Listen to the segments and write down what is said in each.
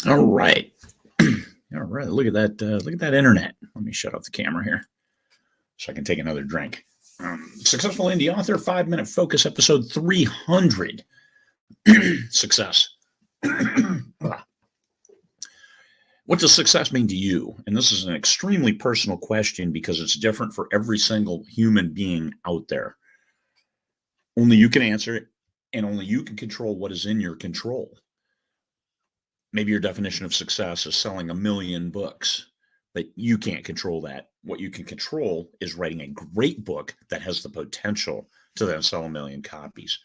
All right. All right. Look at that. Look at that internet. Let me shut off the camera here so I can take another drink. Successful Indie Author 5 Minute Focus, episode 300. Success. What does success mean to you? And this is an extremely personal question because it's different for every single human being out there. Only you can answer it, and only you can control what is in your control. Maybe your definition of success is selling 1,000,000 books, but you can't control that. What you can control is writing a great book that has the potential to then sell 1,000,000 copies.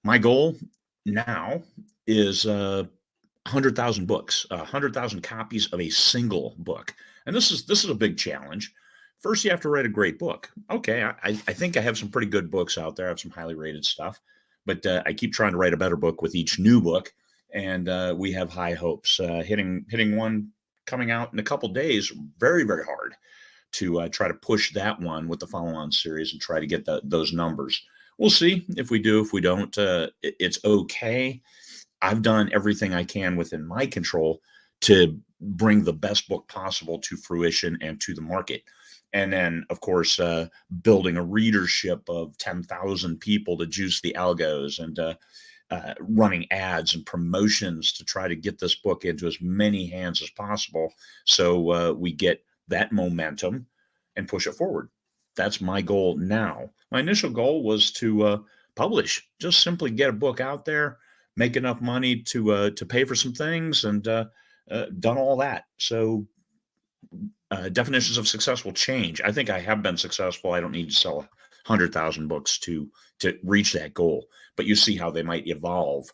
My goal now is 100,000 books, 100,000 copies of a single book. And this is a big challenge. First, you have to write a great book. Okay, I think I have some pretty good books out there. I have some highly rated stuff, but I keep trying to write a better book with each new book. And we have high hopes. Hitting one coming out in a couple days, very, very hard to try to push that one with the follow-on series and try to get those numbers. We'll see if we do. If we don't, it's okay. I've done everything I can within my control to bring the best book possible to fruition and to the market. And then, of course, building a readership of 10,000 people to juice the algos and running ads and promotions to try to get this book into as many hands as possible so we get that momentum and push it forward. That's my goal now. My initial goal was to publish, just simply get a book out there, make enough money to pay for some things, and done all that. So definitions of success will change. I think I have been successful. I don't need to sell 100,000 books to reach that goal, but you see how they might evolve.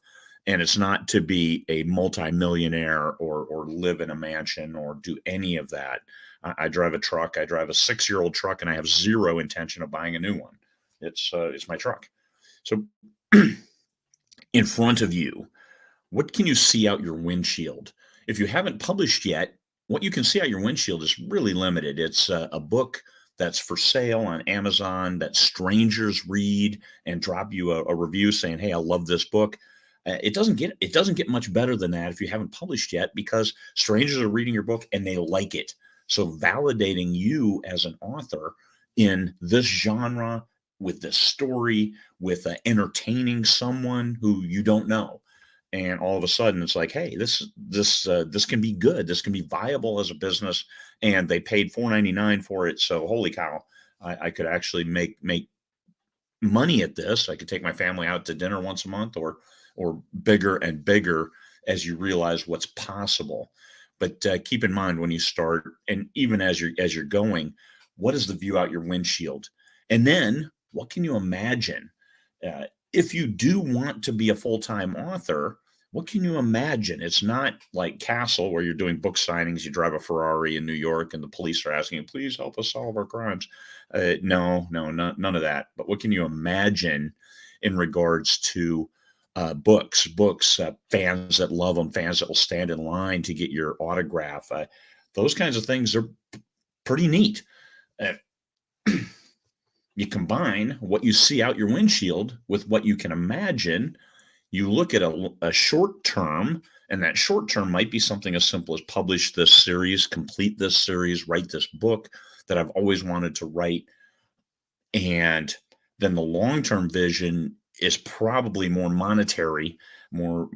And it's not to be a multimillionaire or live in a mansion or do any of that. I drive a truck. I drive a 6-year-old truck, and I have zero intention of buying a new one. It's my truck. So in front of you, what can you see out your windshield? If you haven't published yet, what you can see out your windshield is really limited. It's a book that's for sale on Amazon that strangers read and drop you a review saying, "Hey, I love this book." It doesn't get much better than that if you haven't published yet, because strangers are reading your book and they like it. So validating you as an author in this genre, with this story, with entertaining someone who you don't know. And all of a sudden it's like, hey, this can be good. This can be viable as a business. And they paid $4.99 for it. So holy cow, I could actually make money at this. I could take my family out to dinner once a month, or bigger and bigger as you realize what's possible. But keep in mind when you start, and even as you're going, what is the view out your windshield? And then what can you imagine? If you do want to be a full-time author, what can you imagine? It's not like Castle, where you're doing book signings, you drive a Ferrari in New York, and the police are asking you, please help us solve our crimes. No, none of that. But what can you imagine in regards to books, fans that love them, fans that will stand in line to get your autograph? Those kinds of things are pretty neat. You combine what you see out your windshield with what you can imagine. You look at a short term, and that short term might be something as simple as publish this series, complete this series, write this book that I've always wanted to write. And then the long-term vision is probably more monetary, more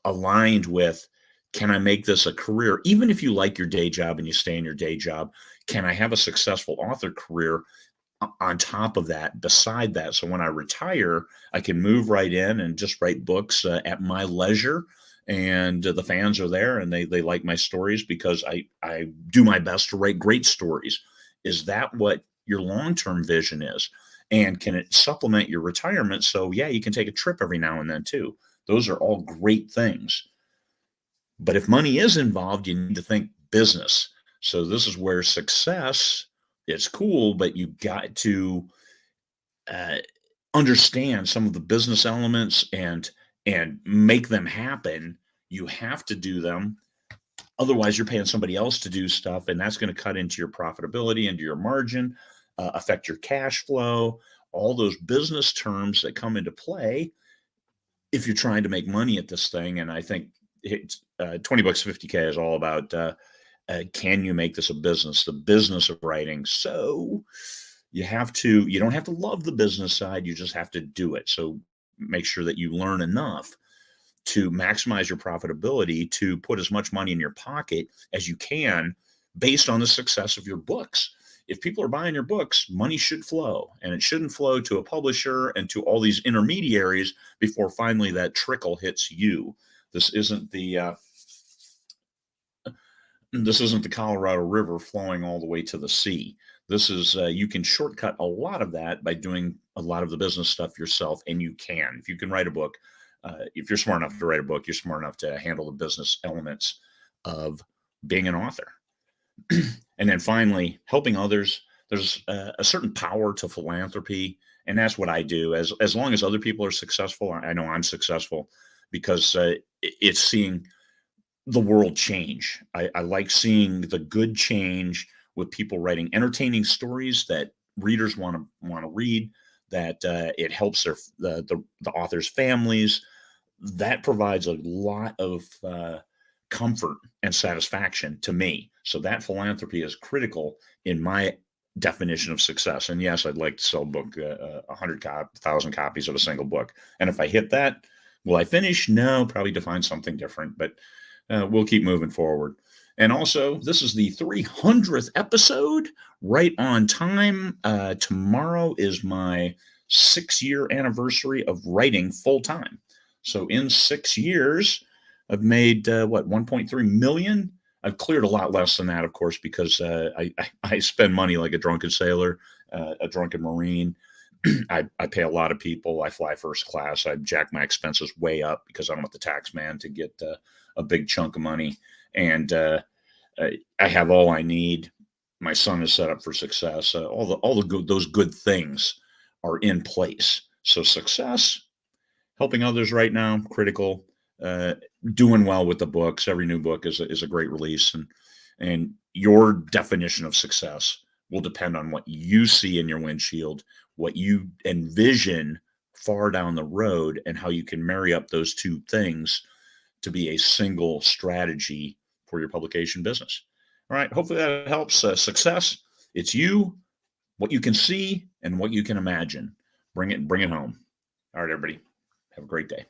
aligned with, can I make this a career? Even if you like your day job and you stay in your day job, can I have a successful author career on top of that, beside that? So when I retire, I can move right in and just write books at my leisure. And the fans are there, and they like my stories because I do my best to write great stories. Is that what your long-term vision is? And can it supplement your retirement? So yeah, you can take a trip every now and then too. Those are all great things. But if money is involved, you need to think business. So this is where success, it's cool, but you got to understand some of the business elements and make them happen. You have to do them. Otherwise, you're paying somebody else to do stuff, and that's going to cut into your profitability, into your margin, affect your cash flow, all those business terms that come into play if you're trying to make money at this thing. And I think 20 bucks 50K is all about can you make this a business, the business of writing. So you don't have to love the business side, you just have to do it. So make sure that you learn enough to maximize your profitability, to put as much money in your pocket as you can based on the success of your books. If people are buying your books, money should flow, and it shouldn't flow to a publisher and to all these intermediaries before finally that trickle hits you. This isn't the Colorado River flowing all the way to the sea. This is you can shortcut a lot of that by doing a lot of the business stuff yourself, and you can. If you can write a book, if you're smart enough to write a book, you're smart enough to handle the business elements of being an author. And then finally, helping others. There's a certain power to philanthropy, and that's what I do. As long as other people are successful, I know I'm successful because it's seeing the world change. I like seeing the good change with people writing entertaining stories that readers want to read. That it helps the authors' families. That provides a lot of comfort and satisfaction to me. So that philanthropy is critical in my definition of success. And yes, I'd like to sell a book, 100,000 copies of a single book. And if I hit that, will I finish? No, probably define something different, but we'll keep moving forward. And also, this is the 300th episode, right on time. Tomorrow is my 6-year anniversary of writing full time. So in 6 years, I've made 1.3 million. I've cleared a lot less than that, of course, because I spend money like a drunken sailor, a drunken Marine. I pay a lot of people. I fly first class. I jack my expenses way up because I don't want the tax man to get a big chunk of money. And I have all I need. My son is set up for success. Those good things are in place. So success, helping others right now, critical. Doing well with the books. Every new book is a great release, and your definition of success will depend on what you see in your windshield, what you envision far down the road, and how you can marry up those two things to be a single strategy for your publication business. All right, hopefully that helps. Success, it's you, what you can see, and what you can imagine. Bring it home. All right, everybody, have a great day.